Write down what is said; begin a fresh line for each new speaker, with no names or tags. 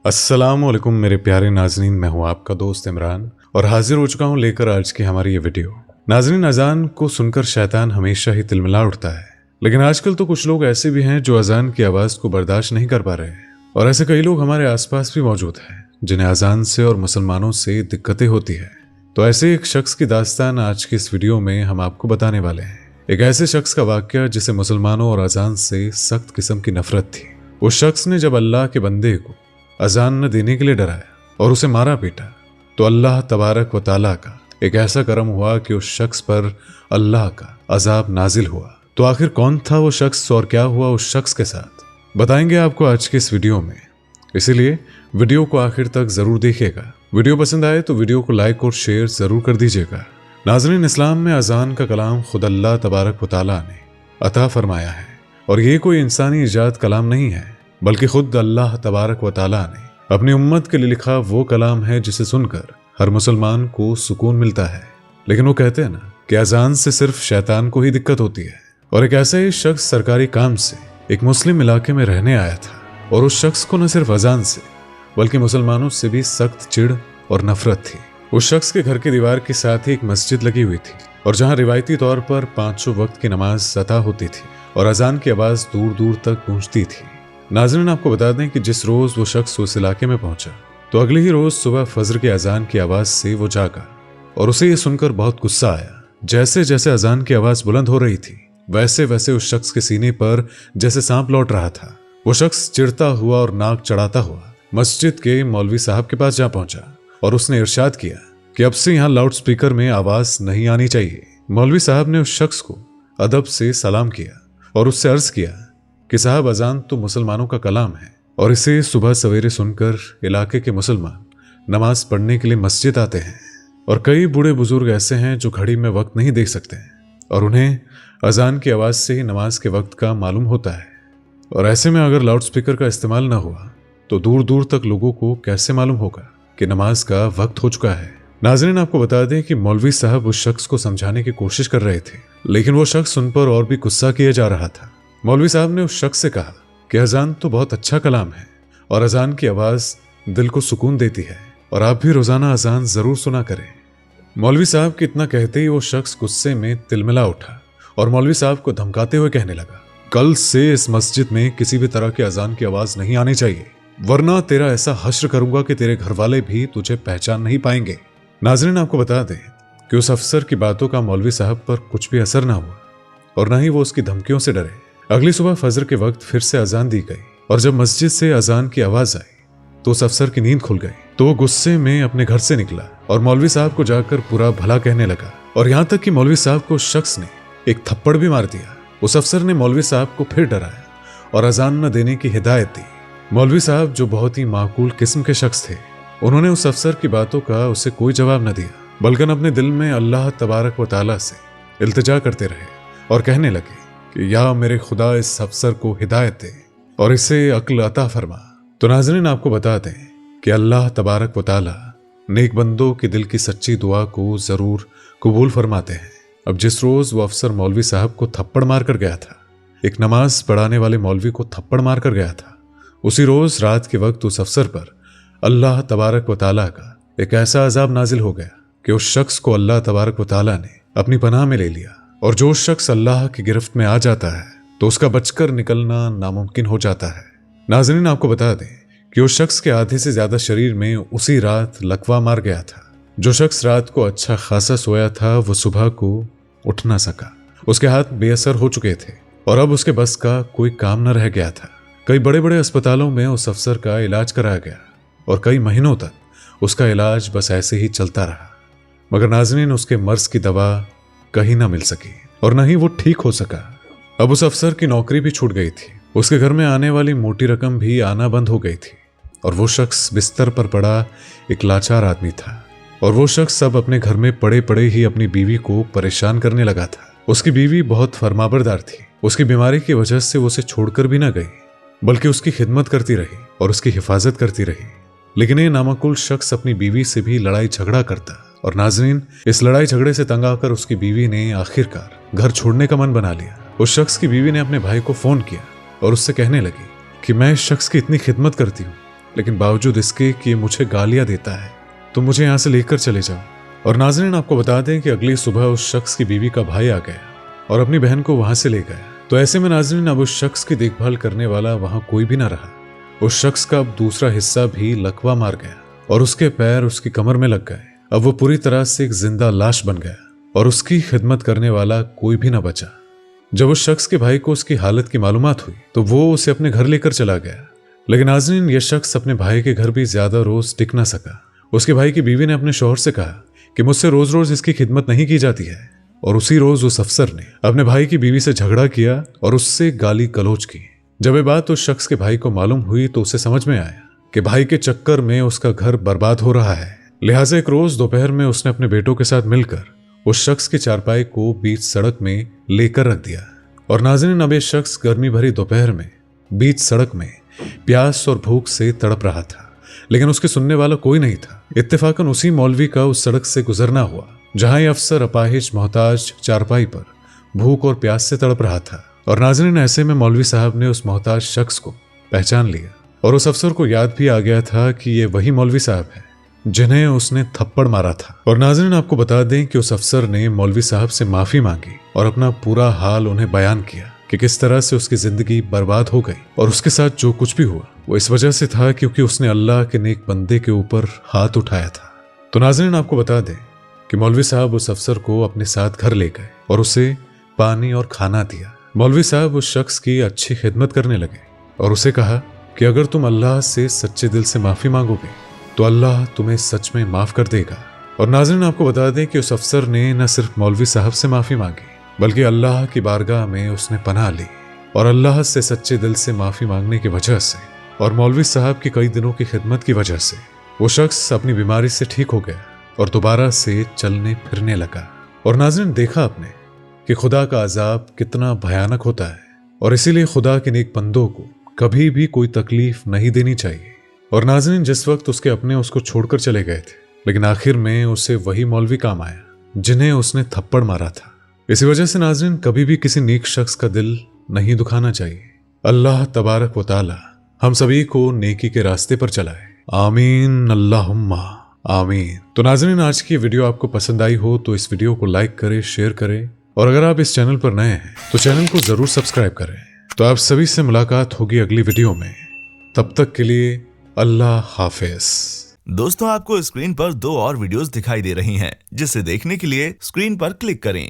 अस्सलामुअलैकुम मेरे प्यारे नाजरीन, मैं हूं आपका दोस्त इमरान और हाजिर हो चुका हूं लेकर आज की हमारी ये वीडियो। नाजरीन, अजान को सुनकर शैतान हमेशा ही तिलमिला उठता है, लेकिन आजकल तो कुछ लोग ऐसे भी हैं जो अजान की आवाज को बर्दाश्त नहीं कर पा रहे हैं। और ऐसे कई लोग हमारे आसपास भी मौजूद हैं जिन्हें अजान से और मुसलमानों से दिक्कतें होती है। तो ऐसे एक शख्स की दास्तान आज की इस वीडियो में हम आपको बताने वाले हैं। एक ऐसे शख्स का वाकया जिसे मुसलमानों और अजान से सख्त किस्म की नफरत थी। उस शख्स ने जब अल्लाह के बंदे को अजान न देने के लिए डराया और उसे मारा पीटा, तो अल्लाह तबारक व ताला का एक ऐसा करम हुआ कि उस शख्स पर अल्लाह का अजाब नाजिल हुआ। तो आखिर कौन था वो शख्स और क्या हुआ उस शख्स के साथ, बताएंगे आपको आज के इस वीडियो में। इसीलिए वीडियो को आखिर तक जरूर देखिएगा। वीडियो पसंद आए तो वीडियो को लाइक और शेयर जरूर कर दीजिएगा। नाज़रीन, इस्लाम में अजान का कलाम खुद अल्लाह तबारक व ताला ने अता फरमाया है और ये कोई इंसानी इजाद कलाम नहीं है, बल्कि खुद अल्लाह तबारक व ताला ने अपनी उम्मत के लिए लिखा वो कलाम है जिसे सुनकर हर मुसलमान को सुकून मिलता है। लेकिन वो कहते हैं ना कि अजान से सिर्फ शैतान को ही दिक्कत होती है। और एक ऐसा ही शख्स सरकारी काम से एक मुस्लिम इलाके में रहने आया था और उस शख्स को न सिर्फ अजान से बल्कि मुसलमानों से भी सख्त चिढ़ और नफरत थी। उस शख्स के घर की दीवार के साथ ही एक मस्जिद लगी हुई थी और जहां रिवायती तौर पर 500 वक्त की नमाज अता होती थी और अजान की आवाज दूर दूर तक गूंजती थी। नाज़रीन, आपको बता दें कि जिस रोज वो शख्स उस इलाके में पहुंचा तो अगले ही रोज सुबह फजर के अजान की आवाज से वो जागा और उसे ये सुनकर बहुत गुस्सा आया। जैसे जैसे अजान की आवाज बुलंद हो रही थी वैसे वैसे उस शख्स के सीने पर जैसे सांप लौट रहा था। वो शख्स चिढ़ता हुआ और नाक चढ़ाता हुआ मस्जिद के मौलवी साहब के पास जा पहुंचा और उसने इरशाद किया कि अब से यहाँ लाउड स्पीकर में आवाज नहीं आनी चाहिए। मौलवी साहब ने उस शख्स को अदब से सलाम किया और उससे अर्ज किया कि साहब, अजान तो मुसलमानों का कलाम है और इसे सुबह सवेरे सुनकर इलाके के मुसलमान नमाज पढ़ने के लिए मस्जिद आते हैं। और कई बूढ़े बुजुर्ग ऐसे हैं जो घड़ी में वक्त नहीं देख सकते और उन्हें अजान की आवाज़ से ही नमाज के वक्त का मालूम होता है। और ऐसे में अगर लाउड स्पीकर का इस्तेमाल ना हुआ तो दूर दूर तक लोगों को कैसे मालूम होगा कि नमाज का वक्त हो चुका है। नाज़रीन, आपको बता दें कि मौलवी साहब उस शख्स को समझाने की कोशिश कर रहे थे, लेकिन वो शख्स उन पर और भी गुस्सा किया जा रहा था। मौलवी साहब ने उस शख्स से कहा कि अजान तो बहुत अच्छा कलाम है और अजान की आवाज़ दिल को सुकून देती है और आप भी रोज़ाना अजान ज़रूर सुना करें। मौलवी साहब के इतना कहते ही वो शख्स गुस्से में तिलमिला उठा और मौलवी साहब को धमकाते हुए कहने लगा, कल से इस मस्जिद में किसी भी तरह की अजान की आवाज़ नहीं आनी चाहिए, वरना तेरा ऐसा हश्र करूंगा कि तेरे घर वाले भी तुझे पहचान नहीं पाएंगे। नाज़रीन, आपको बता दें कि उस अफसर की बातों का मौलवी साहब पर कुछ भी असर ना हुआ और न ही वो उसकी धमकियों से डरे। अगली सुबह फजर के वक्त फिर से अजान दी गई और जब मस्जिद से अजान की आवाज आई तो उस अफसर की नींद खुल गई। तो वो गुस्से में अपने घर से निकला और मौलवी साहब को जाकर पूरा भला कहने लगा और यहाँ तक कि मौलवी साहब को उस शख्स ने एक थप्पड़ भी मार दिया। उस अफसर ने मौलवी साहब को फिर डराया और अजान न देने की हिदायत दी। मौलवी साहब, जो बहुत ही माकूल किस्म के शख्स थे, उन्होंने उस अफसर की बातों का उसे कोई जवाब न दिया, बल्कि अपने दिल में अल्लाह तबारक व ताला से इल्तिजा करते रहे और कहने लगे कि या मेरे खुदा इस अफसर को हिदायत दे और इसे अक्ल अता फरमा। तो नाज़रीन, आपको बता दें कि अल्लाह तबारक व ताला नेक बंदों के दिल की सच्ची दुआ को ज़रूर कबूल फरमाते हैं। अब जिस रोज़ वो अफसर मौलवी साहब को थप्पड़ मार कर गया था, एक नमाज पढ़ाने वाले मौलवी को थप्पड़ मार कर गया था, उसी रोज़ रात के वक्त उस अफसर पर अल्लाह तबारक व ताला का एक ऐसा अजाब नाजिल हो गया कि उस शख्स को अल्लाह तबारक व ताला ने अपनी पनाह में ले लिया। और जो शख्स अल्लाह की गिरफ्त में आ जाता है तो उसका बचकर निकलना नामुमकिन हो जाता है। नाज़रीन, आपको बता दें कि उस शख्स के आधे से ज्यादा शरीर में उसी रात लकवा मार गया था। जो शख्स रात को अच्छा खासा सोया था वो सुबह को उठ ना सका, उसके हाथ बेअसर हो चुके थे और अब उसके बस का कोई काम न रह गया था। कई बड़े बड़े अस्पतालों में उस अफसर का इलाज कराया गया और कई महीनों तक उसका इलाज बस ऐसे ही चलता रहा, मगर नाज़रीन, उसके मर्ज की दवा कहीं ना मिल सकी और न ही वो ठीक हो सका। अब उस अफसर की नौकरी भी छूट गई थी, उसके घर में आने वाली मोटी रकम भी आना बंद हो गई थी और वो शख्स बिस्तर पर पड़ा एक लाचार आदमी था। और वो शख्स अब अपने घर में पड़े पड़े ही अपनी बीवी को परेशान करने लगा था। उसकी बीवी बहुत फरमाबरदार थी, उसकी बीमारी की वजह से वो उसे छोड़कर भी ना गई, बल्कि उसकी खिदमत करती रही और उसकी हिफाजत करती रही। लेकिन ये नामाकुल शख्स अपनी बीवी से भी लड़ाई झगड़ा करता और नाज़रीन, इस लड़ाई झगड़े से तंग आकर उसकी बीवी ने आखिरकार घर छोड़ने का मन बना लिया। उस शख्स की बीवी ने अपने भाई को फोन किया और उससे कहने लगी कि मैं इस शख्स की इतनी खिदमत करती हूँ लेकिन बावजूद इसके कि ये मुझे गालियां देता है तो मुझे यहाँ से लेकर चले जाओ। और नाज़रीन, आपको बता दें कि अगली सुबह उस शख्स की बीवी का भाई आ गया और अपनी बहन को वहां से ले गया। तो ऐसे में नाज़रीन, अब उस शख्स की देखभाल करने वाला वहां कोई भी ना रहा। उस शख्स का अब दूसरा हिस्सा भी लकवा मार गया और उसके पैर उसकी कमर में लग गए। अब वो पूरी तरह से एक जिंदा लाश बन गया और उसकी खिदमत करने वाला कोई भी ना बचा। जब उस शख्स के भाई को उसकी हालत की मालूमात हुई तो वो उसे अपने घर लेकर चला गया। लेकिन नाज़रीन, यह शख्स अपने भाई के घर भी ज्यादा रोज टिक ना सका। उसके भाई की बीवी ने अपने शौहर से कहा कि मुझसे रोज रोज इसकी खिदमत नहीं की जाती है। और उसी रोज उस अफसर ने अपने भाई की बीवी से झगड़ा किया और उससे गाली गलौज की। जब ये बात उस शख्स के भाई को मालूम हुई तो उसे समझ में आया कि भाई के चक्कर में उसका घर बर्बाद हो रहा है। लिहाजा एक रोज दोपहर में उसने अपने बेटों के साथ मिलकर उस शख्स की चारपाई को बीच सड़क में लेकर रख दिया। और नाज़रीन, अब ये शख्स गर्मी भरी दोपहर में बीच सड़क में प्यास और भूख से तड़प रहा था, लेकिन उसके सुनने वाला कोई नहीं था। इत्तेफाकन उसी मौलवी का उस सड़क से गुजरना हुआ जहां ये अफसर अपाहिज मोहताज चारपाई पर भूख और प्यास से तड़प रहा था। और नाज़रीन, ऐसे में मौलवी साहब ने उस मोहताज शख्स को पहचान लिया और उस अफसर को याद भी आ गया था कि ये वही मौलवी साहब है जिन्हें उसने थप्पड़ मारा था। और नाज़रीन, आपको बता दें कि उस अफसर ने मौलवी साहब से माफी मांगी और अपना पूरा हाल उन्हें बयान किया कि किस तरह से उसकी जिंदगी बर्बाद हो गई और उसके साथ जो कुछ भी हुआ वो इस वजह से था क्योंकि उसने अल्लाह के नेक बंदे के ऊपर हाथ उठाया था। तो नाज़रीन, आपको बता दें कि मौलवी साहब उस अफसर को अपने साथ घर ले गए और उसे पानी और खाना दिया। मौलवी साहब उस शख्स की अच्छी खिदमत करने लगे और उसे कहा कि अगर तुम अल्लाह से सच्चे दिल से माफी मांगोगे तो अल्लाह तुम्हें सच में माफ कर देगा। और नाज़रीन, आपको बता दें कि उस अफसर ने न सिर्फ मौलवी साहब से माफी मांगी बल्कि अल्लाह की बारगाह में उसने पनाह ली। और अल्लाह से सच्चे दिल से माफी मांगने की वजह से और मौलवी साहब की कई दिनों की खिदमत की वजह से वो शख्स अपनी बीमारी से ठीक हो गया और दोबारा से चलने फिरने लगा। और नाज़रीन, देखा आपने कि खुदा का अजाब कितना भयानक होता है और इसीलिए खुदा के नेक बंदों को कभी भी कोई तकलीफ नहीं देनी चाहिए। और नाज़रीन, जिस वक्त उसके अपने उसको छोड़कर चले गए थे, लेकिन आखिर में उसे वही मौलवी काम आया जिन्हें उसने थप्पड़ मारा था। इसी वजह से नाज़रीन, कभी भी किसी नेक शख्स का दिल नहीं दुखाना चाहिए। अल्लाह तबारक व तआला हम सभी को नेकी के रास्ते पर चलाए। आमीन अल्लाहुम्मा आमीन। तो नाज़रीन, आज की वीडियो आपको पसंद आई हो तो इस वीडियो को लाइक करें, शेयर करें और अगर आप इस चैनल पर नए हैं तो चैनल को जरूर सब्सक्राइब करें। तो आप सभी से मुलाकात होगी अगली वीडियो में। तब तक के लिए अल्लाह हाफिज।
दोस्तों, आपको स्क्रीन पर 2 और वीडियोस दिखाई दे रही हैं, जिसे देखने के लिए स्क्रीन पर क्लिक करें।